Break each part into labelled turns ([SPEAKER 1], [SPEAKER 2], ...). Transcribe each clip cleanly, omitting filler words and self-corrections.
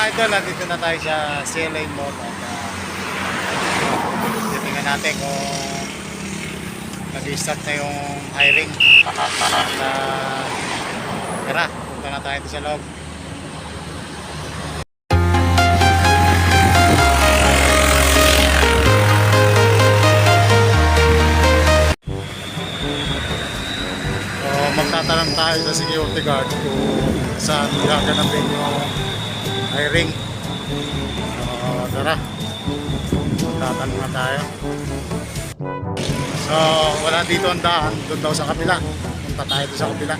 [SPEAKER 1] idol, nandito na tayo sa CLA Mall at titingnan natin kung nag-start na yung hiring at tara, punta na tayo sa loob. Magtatanong tayo sa security guard kung saan gaganapin yung hiring. Tara, magtatanong na tayo. So wala dito ang daan, doon daw sa kabila. Punta tayo doon sa kabila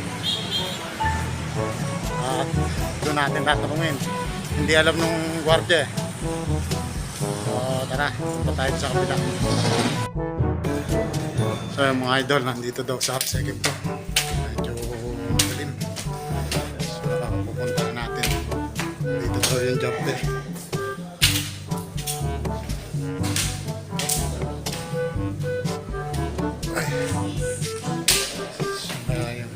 [SPEAKER 1] at doon natin tatanungin. Hindi alam nung gwardiya eh. So tara, punta tayo sa kabila. So yung mga idol, nandito daw sa second floor. So yung job there. Ay. Ayun.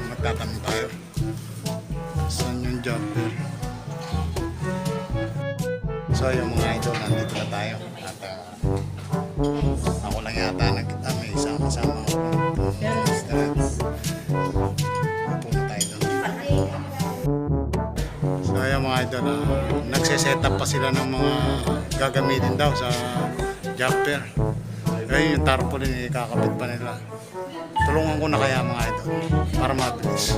[SPEAKER 1] Magtatanong tayo. Saan yung job there? So yung mga idol, nandito na tayo. At ako lang yata may isang kasama ako. So ayan mga idol, nagse-set up pa sila ng mga gagamitin daw sa job fair. Ayun yung tarpaulin, ikakabit pa nila. Tulungan ko na kaya mga idol para mabilis.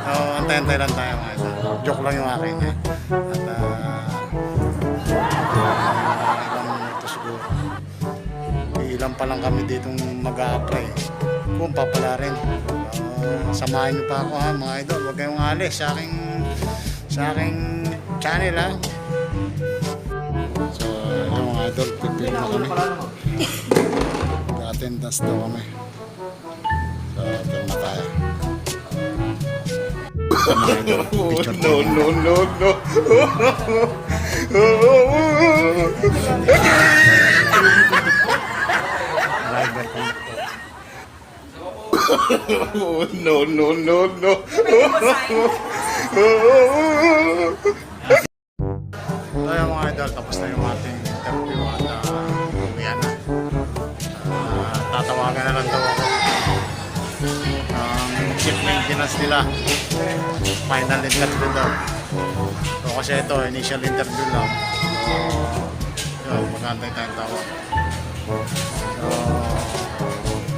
[SPEAKER 1] So antay-antay lang tayo mga idol. Joke lang yung akin eh. At ilang minuto siguro. Ilan pa lang kami ditong mag-a-apply. Kung papala rin. Samahan nyo pa ako ha mga idol. Huwag kayong alis sa aking channel ha. So ito mga idol, pipili na kami. Attendance daw kami. So ito na tayo.
[SPEAKER 2] No. No.
[SPEAKER 1] So yung mga idol, tapos na yung ating interview at yan na. Tatawagan na lang daw ako ang chief maintenance nila. Final interview daw. So kasi ito, initial interview lang. So yun, magantay tayong tawag. So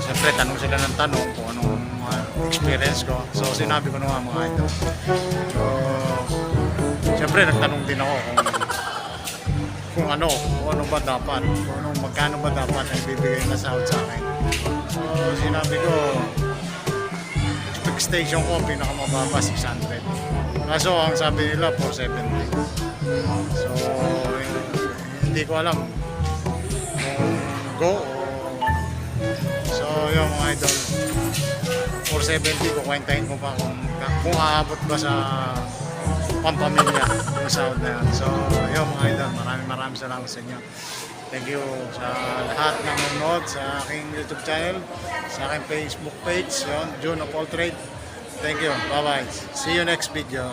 [SPEAKER 1] siyempre tanong sila ng tanong kung anong experience ko. So sinabi ko na nga mga idol. So siyempre nagtanong din ako kung ano ba dapat, magkano ba dapat ang bibigay na sahod sa akin. So sinabi ko expectation ko pinakamababa 600. Kaso ang sabi nila 470. So hindi ko alam kung go o so yung mga idol 470 ko kwentahin ko pa kung aabot ba sa pampamilya yung sahod na yan. So yung mga idol, maraming salamat sa inyo. Thank you sa lahat ng nanonood sa aking YouTube channel, sa aking Facebook page, yun, June of All Trade. Thank you, bye bye, see you next video.